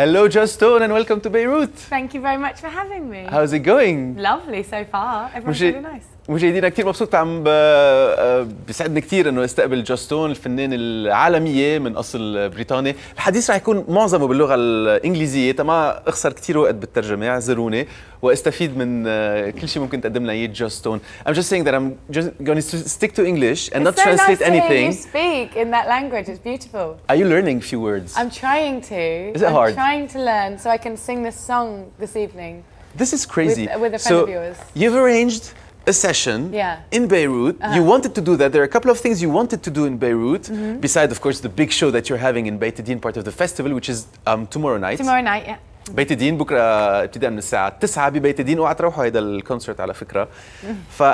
Hello, Justone, and welcome to Beirut. Thank you very much for having me. How's it going? Lovely so far. Everyone's really nice. مشاهدينا كثير مبسوط بيسعدني كثير انه استقبل جاستون الفنانه العالميه من اصل بريطاني. الحديث رح يكون معظمه باللغه الانجليزيه تما اخسر كثير وقت بالترجمه، اعذروني واستفيد من كل شيء ممكن تقدم لنا اياه جاستون. I'm just saying that I'm just going to stick to English and not translate anything. It's so nice to hear you speak in that language. It's beautiful. Are you learning a few words? I'm trying to. Is it hard? I'm trying to learn so I can sing this song this evening. This is crazy. With a friend of yours. You've arranged a session in Beirut. You wanted to do that. There are a couple of things you wanted to do in Beirut, besides, of course, the big show that you're having in Beit Din, part of the festival, which is tomorrow night. Tomorrow night, yeah. بيت الدين بكره ابتداء من الساعه 9 ببيت الدين، اوعى تروحوا هيدا الكونسرت على فكره.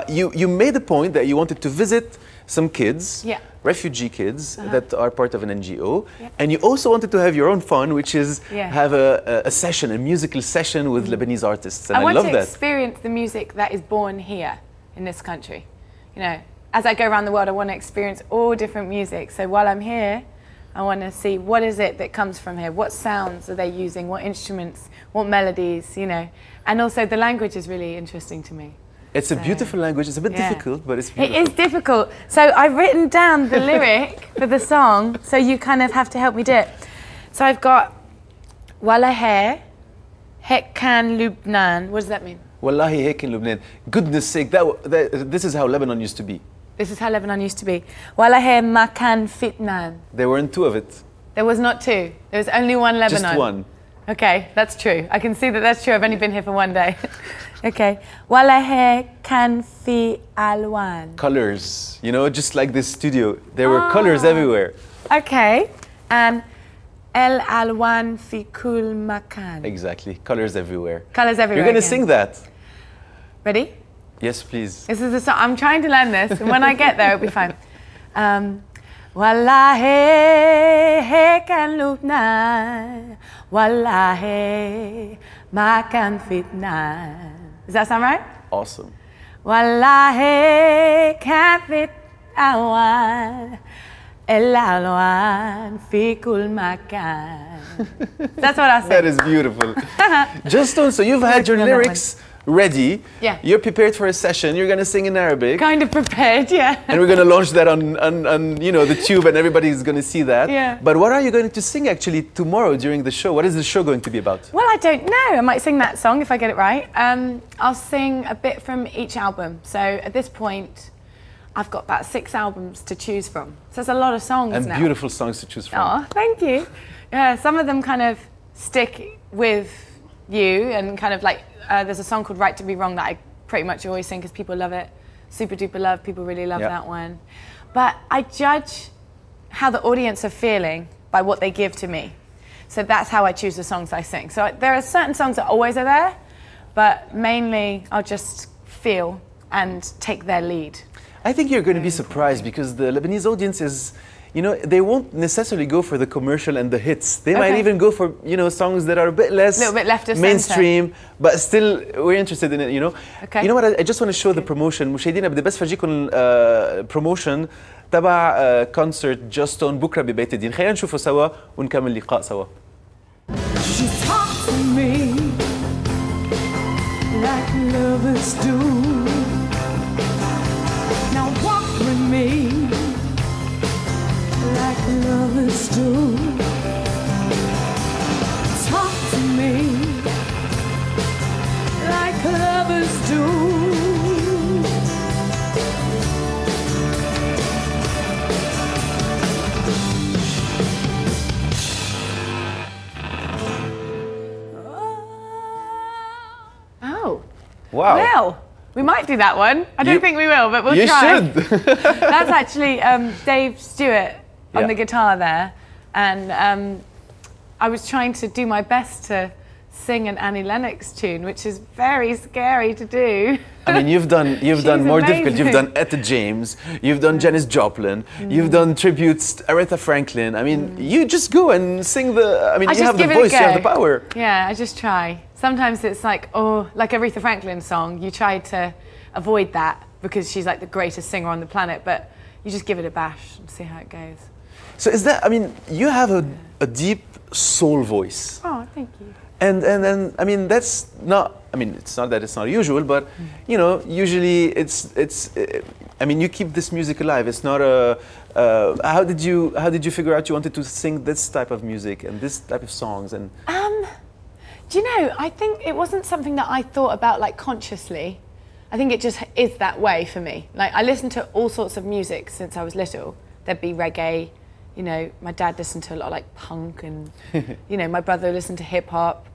You made a point that you wanted to visit some kids, refugee kids that are part of an NGO, and you also wanted to have your own fun, which is have a session, a musical session with Lebanese artists, and I love that. I want to experience the music that is born here in this country. You know, as I go around the world, I want to experience all different music. So while I'm here, I want to see what is it that comes from here, what sounds are they using, what instruments, what melodies, you know. And also the language is really interesting to me. It's a beautiful language. It's a bit difficult, but it's beautiful. It is difficult. So I've written down the lyric for the song, so you kind of have to help me do it. So I've got Wala Hekkan Lubnan. What does that mean? Wallahi Hekkan Lubnan. Goodness sake, this is how Lebanon used to be. This is how Lebanon used to be. Walahe Makan Fitnan. There weren't two of it. There was not two. There was only one Lebanon. Just one. Okay, that's true. I can see that that's true. I've only been here for one day. Okay. Walahe kan fi alwan. Colors. You know, just like this studio. There were colors everywhere. Okay. And el alwan fi kul makan. Exactly. Colors everywhere. Colors everywhere. You're going to sing that. Ready? Yes, please. This is the song. I'm trying to learn this, and when I get there, it'll be fine. Wallahi Hekkan Lubnan, Wallahi Makan Fitnan. Does that sound right? Awesome. Wallahi kan fit awan, el alwan fi kul makan. That's what I say. That is beautiful. Justone, so you've had your lyrics ready. Yeah. You're prepared for a session. You're going to sing in Arabic. Kind of prepared, yeah. And we're going to launch that on you know, the tube, and everybody's going to see that. Yeah. But what are you going to sing actually tomorrow during the show? What is the show going to be about? Well, I don't know. I might sing that song if I get it right. I'll sing a bit from each album. So at this point, I've got about 6 albums to choose from. So there's a lot of songs now. And beautiful songs to choose from. Oh, thank you. Yeah, some of them kind of stick with you, and kind of like there's a song called Right to Be Wrong that I pretty much always sing because people love it. Super duper love, people really love that one. But I judge how the audience are feeling by what they give to me. So that's how I choose the songs I sing. So there are certain songs that always are there, but mainly I'll just feel and take their lead. I think you're going to be surprised because the Lebanese audience is, you know, they won't necessarily go for the commercial and the hits. They might even go for, you know, songs that are a bit less left of mainstream, but still we're interested in it, you know. Okay. You know what, I just want to show the promotion. مشاهدينا بدي بس فرجيكم promotion تبع concert Justone بكره ببيت الدين. خلينا نشوفه سوا ونكمل اللقاء سوا. She talks to me like lovers do. Now walk with me like lovers do. Talk to me like lovers do. Oh. Wow. Well, we might do that one. I don't think we will, but we'll try. You should. That's actually Dave Stewart on the guitar there, and I was trying to do my best to sing an Annie Lennox tune, which is very scary to do. I mean, you've done more amazing. difficult. You've done Etta James, you've done Janis Joplin, you've done tributes to Aretha Franklin. I mean, you just go and sing the. I mean, you have the voice, you have the power. Yeah, I just try. Sometimes it's like, oh, like Aretha Franklin song. You try to avoid that because she's like the greatest singer on the planet, but you just give it a bash and see how it goes. So is that? I mean, you have a deep soul voice. Oh, thank you. And I mean that's not. I mean it's not that it's not usual, but you know usually I mean you keep this music alive. It's not a. How did you figure out you wanted to sing this type of music and this type of songs and? Do you know? I think it wasn't something that I thought about like consciously. I think it just is that way for me. Like I listened to all sorts of music since I was little. There'd be reggae. You know, my dad listened to a lot of like punk and, you know, my brother listened to hip hop.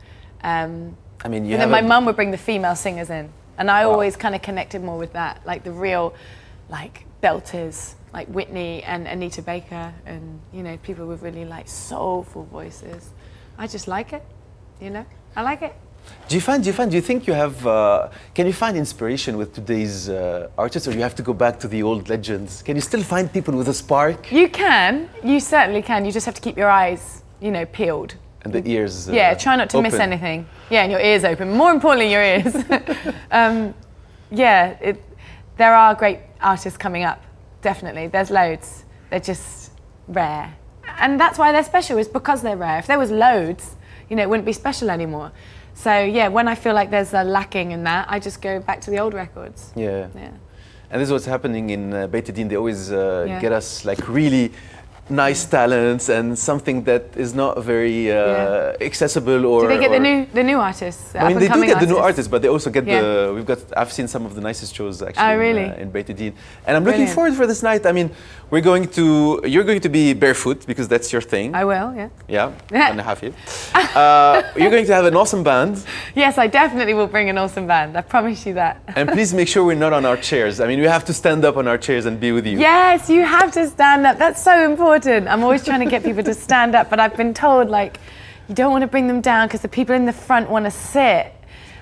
I mean, and then my mum would bring the female singers in. And I always kind of connected more with that, like the real, like, belters, like Whitney and Anita Baker and, you know, people with really, like, soulful voices. I just like it, you know? I like it. Do you think you have, can you find inspiration with today's artists, or you have to go back to the old legends? Can you still find people with a spark? You can, you certainly can. You just have to keep your eyes, you know, peeled. And the ears yeah, try not to miss anything. Yeah, and your ears open. More importantly, your ears. Yeah, there are great artists coming up, definitely. There's loads. They're just rare. And that's why they're special, is because they're rare. If there was loads, you know, it wouldn't be special anymore. So yeah, when I feel like there's a lacking in that, I just go back to the old records. Yeah. Yeah. And this is what's happening in Beit Din. They always get us like really nice talents and something that is not very accessible or. Do they get the new artists? I mean, they do get the new artists, but they also get I've seen some of the nicest shows actually in Beit Din, and I'm looking forward for this night. I mean, you're going to be barefoot because that's your thing. I will, yeah. Yeah, and a half. You're going to have an awesome band. Yes, I definitely will bring an awesome band. I promise you that. And please make sure we're not on our chairs. I mean, we have to stand up on our chairs and be with you. Yes, you have to stand up. That's so important. I'm always trying to get people to stand up, but I've been told, like, you don't want to bring them down because the people in the front want to sit.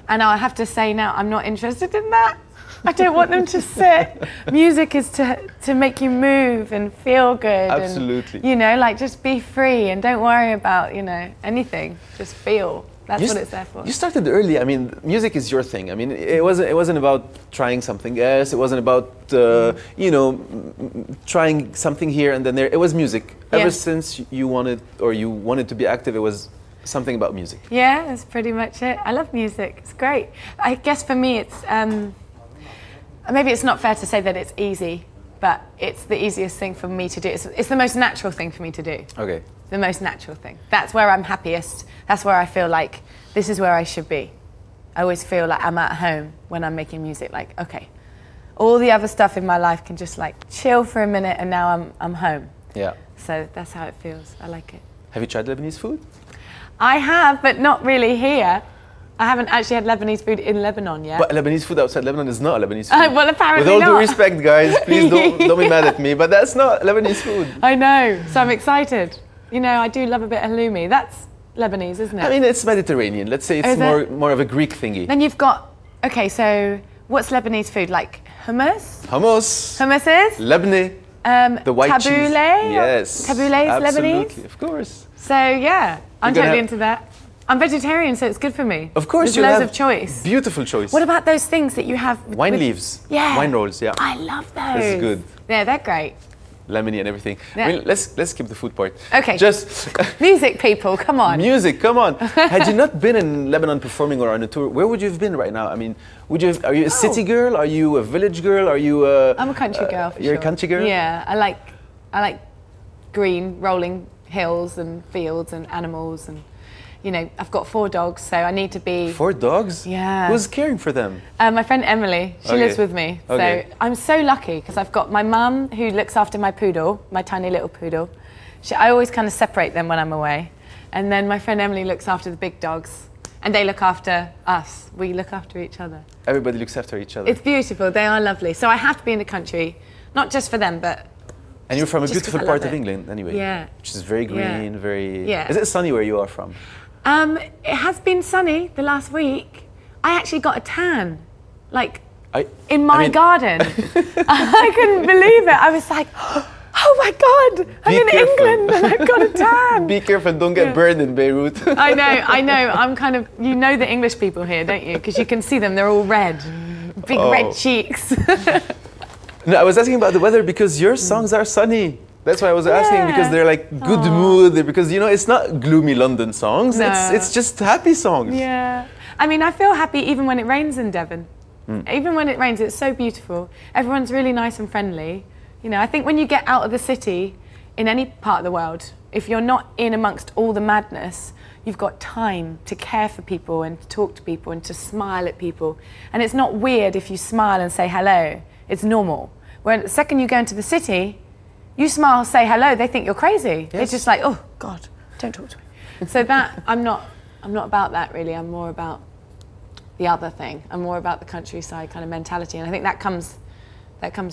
And I have to say now, I'm not interested in that. I don't want them to sit. Music is to make you move and feel good. Absolutely. And, you know, like, just be free and don't worry about, you know, anything. Just feel. That's what it's there for. You started early. I mean, music is your thing. I mean, it wasn't about trying something else. It wasn't about you know, trying something here and then there. It was music. Ever since you wanted to be active, it was something about music. Yeah, that's pretty much it. I love music. It's great. I guess for me, it's maybe it's not fair to say that it's easy, but it's the easiest thing for me to do. It's the most natural thing for me to do. Okay. The most natural thing. That's where I'm happiest. That's where I feel like this is where I should be. I always feel like I'm at home when I'm making music. Like, okay, all the other stuff in my life can just like chill for a minute, and now I'm home. Yeah. So that's how it feels. I like it. Have you tried Lebanese food? I have, but not really here. I haven't actually had Lebanese food in Lebanon yet. But Lebanese food outside Lebanon is not Lebanese food. Well, apparently With all not. due respect, guys, please don't be mad at me, but that's not Lebanese food. I know, so I'm excited. You know, I do love a bit of halloumi. That's Lebanese, isn't it? I mean, it's Mediterranean. Let's say it's more of a Greek thingy. Then you've got, okay, so what's Lebanese food? Like hummus? Hummus. Hummus is? Lebne. The white cheese. Tabbouleh? Yes. Tabbouleh is absolutely. Lebanese? Of course. So yeah, I'm totally into that. I'm vegetarian, so it's good for me. Of course, there's loads of choice. Beautiful choice. What about those things that you have? Wine leaves. Yeah. Wine rolls, yeah. I love those. It's good. Yeah, they're great. Lemony and everything. Yeah. I mean, let's skip the food part. Okay. Just music, people, come on. Music, come on. Had you not been in Lebanon performing or on a tour, where would you have been right now? I mean, are you a city girl? Are you a village girl? Are you I'm a country girl, for You're sure. a country girl? Yeah, I like green, rolling hills and fields and animals, and you know, I've got 4 dogs, so I need to be... 4 dogs? Yeah. Who's caring for them? My friend Emily, she lives with me. So I'm so lucky because I've got my mum who looks after my poodle, my tiny little poodle. I always kind of separate them when I'm away. And then my friend Emily looks after the big dogs. And they look after us. We look after each other. Everybody looks after each other. It's beautiful. They are lovely. So I have to be in the country, not just for them, but... And you're from a beautiful part of England anyway. Yeah. Which is very green, very... Yeah. Is it sunny where you are from? It has been sunny the last week. I actually got a tan, like in my garden. I couldn't believe it. I was like, oh my God, I'm in England and I've got a tan. Be careful, don't get burned in Beirut. I know. I'm kind of, you know the English people here, don't you? Because you can see them, they're all red, big red cheeks. No, I was asking about the weather because your songs are sunny. That's why I was asking, because they're like good mood, because you know, it's not gloomy London songs, No. it's just happy songs. Yeah. I mean, I feel happy even when it rains in Devon. Even when it rains, it's so beautiful. Everyone's really nice and friendly. You know, I think when you get out of the city, in any part of the world, if you're not in amongst all the madness, you've got time to care for people and to talk to people and to smile at people. And it's not weird if you smile and say hello. It's normal. When the second you go into the city, you smile, say hello, they think you're crazy. Yes. It's just like, oh God, don't talk to me. So that, I'm not about that really. I'm more about the other thing. I'm more about the countryside kind of mentality. And I think that comes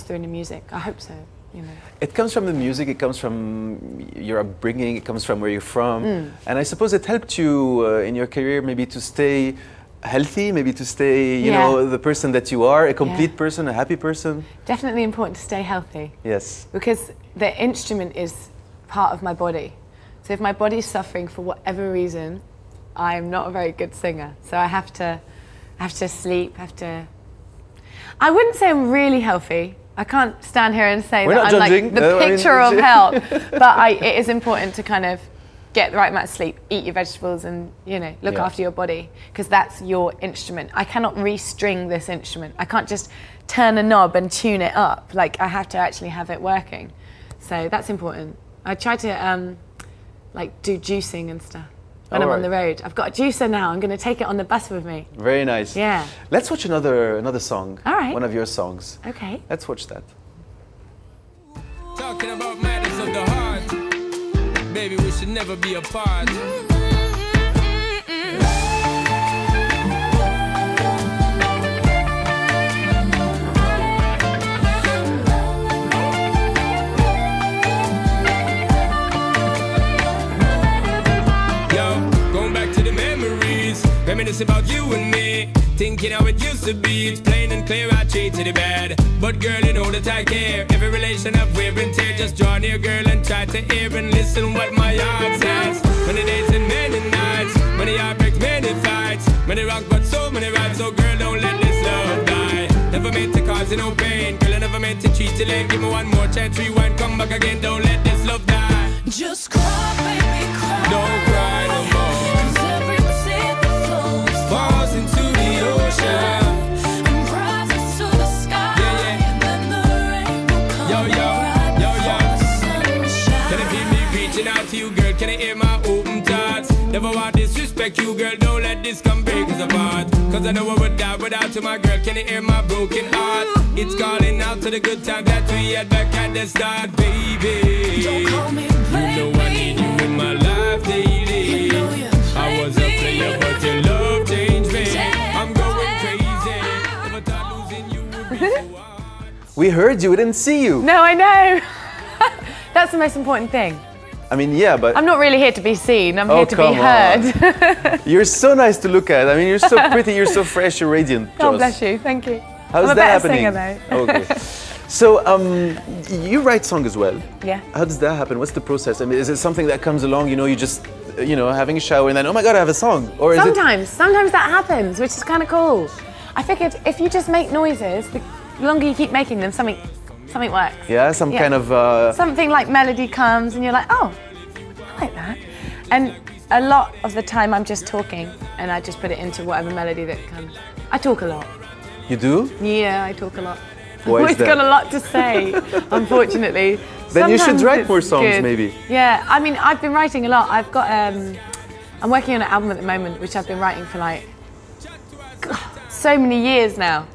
through in the music. I hope so. You know. It comes from the music, it comes from your upbringing, it comes from where you're from. And I suppose it helped you in your career maybe to stay healthy, maybe to stay, you know, the person that you are, a complete person, a happy person. Definitely important to stay healthy. Yes. Because the instrument is part of my body. So if my body's suffering for whatever reason, I'm not a very good singer. So I have to sleep, I wouldn't say I'm really healthy. I can't stand here and say that I'm like the picture of health, but it is important to kind of get the right amount of sleep, eat your vegetables, and you know, look after your body, because that's your instrument. I cannot restring this instrument. I can't just turn a knob and tune it up. Like, I have to actually have it working. So that's important. I try to like do juicing and stuff when I'm on the road. I've got a juicer now. I'm going to take it on the bus with me. Very nice. Yeah. Let's watch another song. All right. One of your songs. Okay. Let's watch that. Talking about matters of the heart, baby, we should never be apart. Reminisce about you and me, thinking how it used to be. It's plain and clear I treated it bad, but girl, you know that I care. Every relation I've wear and tear, just draw near, girl, and try to hear and listen what my heart says. Many days and many nights, many heartbreaks, many fights, many rock but so many rides. So girl, don't let this love die. Never meant to cause you no pain, girl, I never meant to cheat you late. Give me one more chance, rewind, come back again. Don't let this love die. Just cry, baby, cry. Don't cry no more. Falls into the ocean And rises to the sky. And then the rain will come. Yo, yo, right yo, yo. before the sunshine. Can it be me reaching out to you, girl? Can I hear my open thoughts? Never want disrespect you, girl. Don't let this come break us apart. Cause I know I would die without you, my girl. Can you hear my broken heart? It's calling out to the good time that we had back at the start, baby. Don't call me baby. You know I need you in my life daily. You know you I was a player, but your love changed me. I'm going crazy. Never thought losing you would be so hard. We heard you, we didn't see you. No, I know. That's the most important thing. I mean, yeah, but I'm not really here to be seen. I'm here to be come heard. you're so nice to look at. I mean, you're so pretty, you're so fresh, you're radiant. God Joss. bless you. Thank you. How's I'm a that better happening? singer, though. Okay. So, you write song as well. Yeah. How does that happen? What's the process? I mean, is it something that comes along, you know, you just, you know, having a shower and then, oh my God, I have a song? Or is Sometimes that happens, which is kind of cool. I figured if you just make noises, the longer you keep making them, something works. Yeah, some kind of... Something like melody comes and you're like, oh, I like that. And a lot of the time I'm just talking and I just put it into whatever melody that comes. I talk a lot. You do? Yeah, I talk a lot. Why is I've always that? got a lot to say, unfortunately. Then you should Sometimes write it's more songs, good. maybe. Yeah, I mean, I've been writing a lot. I've got, I'm working on an album at the moment, which I've been writing for like, God, so many years now.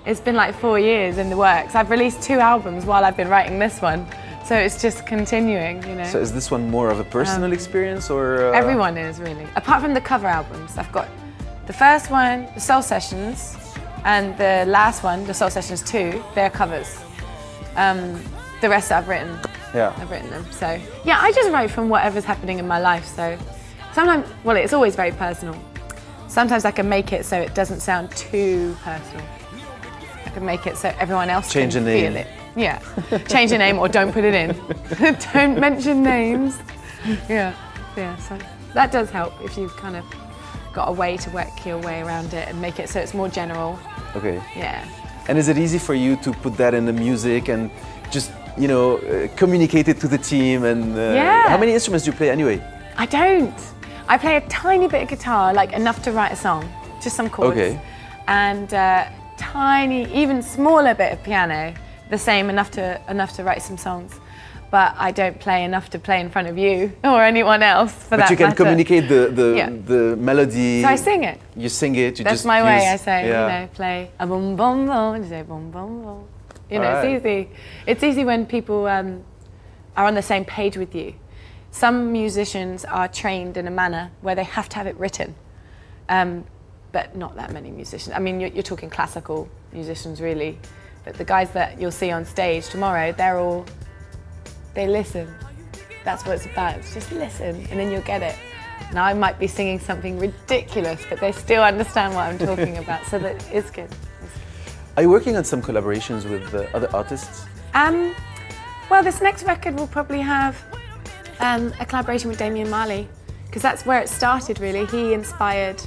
It's been like 4 years in the works. I've released 2 albums while I've been writing this one. So it's just continuing, you know. So is this one more of a personal experience or... Everyone is, really. Apart from the cover albums, I've got the first one, the Soul Sessions, and the last one, the Soul Sessions 2, they're covers. The rest I've written. Yeah. I've written them. So yeah, I just write from whatever's happening in my life. So sometimes, well, it's always very personal. Sometimes I can make it so it doesn't sound too personal. I can make it so everyone else Change can the name. feel it. Yeah. Change the name or don't put it in. Don't mention names. Yeah. Yeah. So that does help if you've kind of got a way to work your way around it and make it so it's more general. Okay. Yeah. And is it easy for you to put that in the music and just, you know, communicate it to the team. And Yeah. how many instruments do you play anyway? I don't. I play a tiny bit of guitar, like enough to write a song, just some chords. Okay. And tiny, even smaller bit of piano, the same, enough to write some songs. But I don't play enough to play in front of you or anyone else for that But you can matter. communicate Yeah. the melody. So I sing it. You sing it. You That's just my way. use- I say, yeah. you know, play a boom boom boom, and you say boom boom boom. You know, Alright. it's easy. It's easy when people are on the same page with you. Some musicians are trained in a manner where they have to have it written, but not that many musicians. I mean, you're talking classical musicians, really. But the guys that you'll see on stage tomorrow, they listen. That's what it's about. It's just listen, and then you'll get it. Now I might be singing something ridiculous, but they still understand what I'm talking about, so that it's good. Are you working on some collaborations with other artists? Well, this next record will probably have a collaboration with Damian Marley, because that's where it started, really. He inspired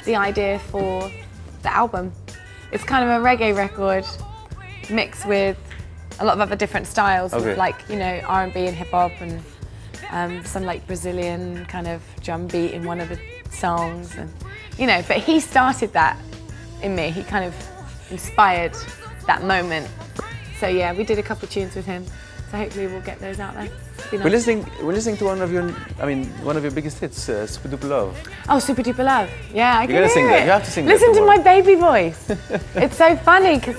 the idea for the album. It's kind of a reggae record mixed with a lot of other different styles, Okay. like, you know, R&B and hip hop, and some like Brazilian kind of drum beat in one of the songs, and you know. But he started that in me. He kind of inspired that moment. So yeah, we did a couple tunes with him. So hopefully we'll get those out there. Be nice. We're listening to one of your biggest hits, Super Duper Love. Oh, Super Duper Love. Yeah, I can gotta hear sing that. it. You have to sing that Listen to tomorrow. my baby voice. It's so funny because,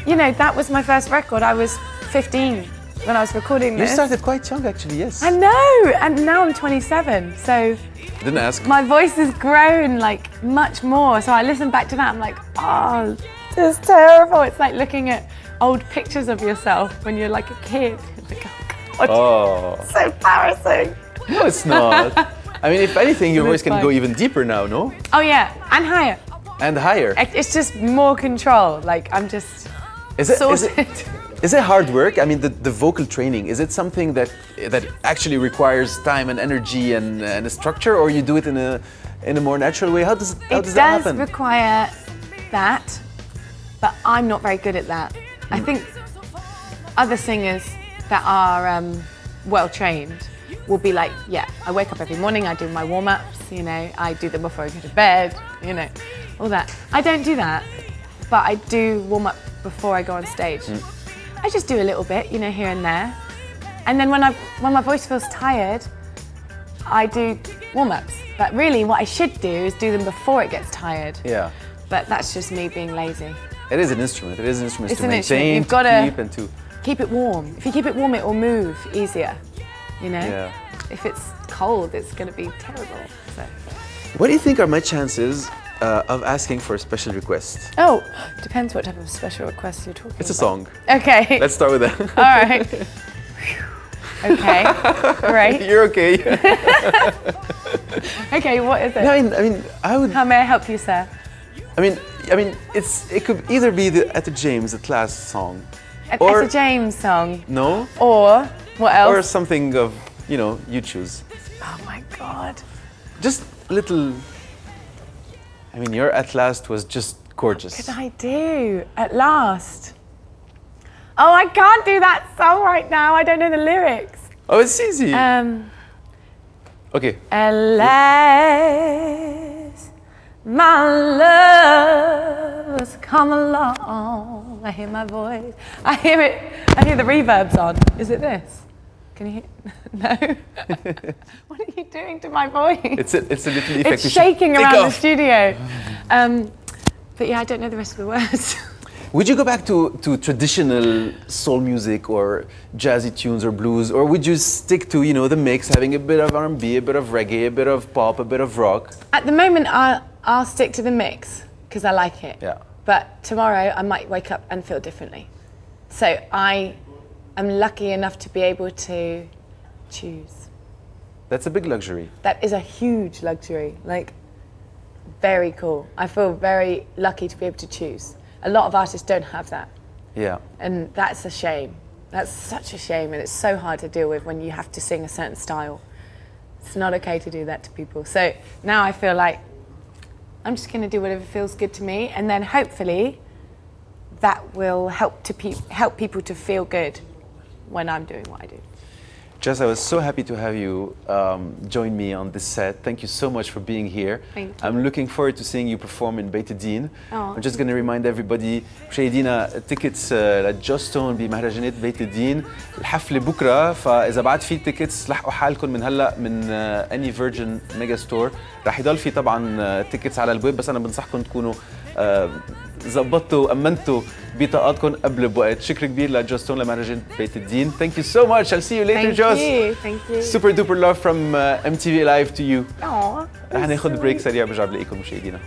you know, that was my first record. I was 15 when I was recording You this. started quite young, actually. Yes. I know, and now I'm 27. So Didn't ask. my voice has grown like much more. So I listen back to that, I'm like, oh, this is terrible. It's like looking at old pictures of yourself when you're like a kid. Like, oh God, Oh. so embarrassing. No, it's not. I mean, if anything, your It voice is can fine. go even deeper now, no? Oh yeah, and higher. And higher. It's just more control. Like I'm just sorted. Is it hard work? I mean, the vocal training, is it something that actually requires time and energy and a structure, or you do it in a more natural way? How does It that does happen? require that, but I'm not very good at that. I think other singers that are well trained will be like, yeah, I wake up every morning, I do my warm-ups, you know, I do them before I go to bed, you know, all that. I don't do that, but I do warm up before I go on stage. I just do a little bit, you know, here and there. And then when my voice feels tired, I do warm-ups. But really what I should do is do them before it gets tired. Yeah. But that's just me being lazy. It is an instrument. It is an instrument It's to an instrument. maintain, You've to gotta- keep, and to... Keep it warm. If you keep it warm, it will move easier, you know? Yeah. If it's cold, it's going to be terrible. So. What do you think are my chances of asking for a special request? Oh, depends what type of special request you're talking It's a about. song. Okay. Let's start with that. All right. Okay. Great. You're okay. Okay, what is it? No, I mean, I would. How may I help you, sir? I mean, it could either be the Etta James at Last song, An or Etta James song. no, Or what else? or something of, you know, you choose. Oh my God. Just little. I mean, your At Last was just gorgeous. What could I do? At last. Oh, I can't do that song right now. I don't know the lyrics. Oh, it's easy. Okay. Alas, my love has come along. I hear my voice. I hear it. I hear the reverb's on. Is it this? Can you hear? No. What are you doing to my voice? It's a little effect. It's we should shaking take around the off. studio. But yeah, I don't know the rest of the words. Would you go back to traditional soul music or jazzy tunes or blues, or would you stick to, you know, the mix, having a bit of R&B, a bit of reggae, a bit of pop, a bit of rock? At the moment, I'll stick to the mix because I like it. Yeah. But tomorrow, I might wake up and feel differently. So I am lucky enough to be able to choose. That's a big luxury. That is a huge luxury. Like, very cool. I feel very lucky to be able to choose. A lot of artists don't have that. Yeah. And that's a shame. That's such a shame, and it's so hard to deal with when you have to sing a certain style. It's not okay to do that to people. So now I feel like I'm just going to do whatever feels good to me, and then hopefully that will help people to feel good. when I'm doing what I do. Jess, I was so happy to have you join me on this set. Thank you so much for being here. Thank you. I'm looking forward to seeing you perform in بيت الدين. I'm just going to remind everybody مشاهدينا tickets لجاستون بمهرجانات بيت الدين. الحفلة بكرة، فإذا بعد في tickets لحقوا حالكم من هلا من any Virgin Mega Store. راح يضل في طبعا tickets على الويب، بس أنا بنصحكم تكونوا زبطتوا وأمنتوا بطاقاتكم قبل بوقت. شكر كبير لجاستون لمهرجان بيت الدين. Thank you so much. I'll see you later, Joss. Thank you. Super duper love from MTV Live to you. Aww. رح ناخذ بريك سريع برجع بلاقيكم مشاهدينا.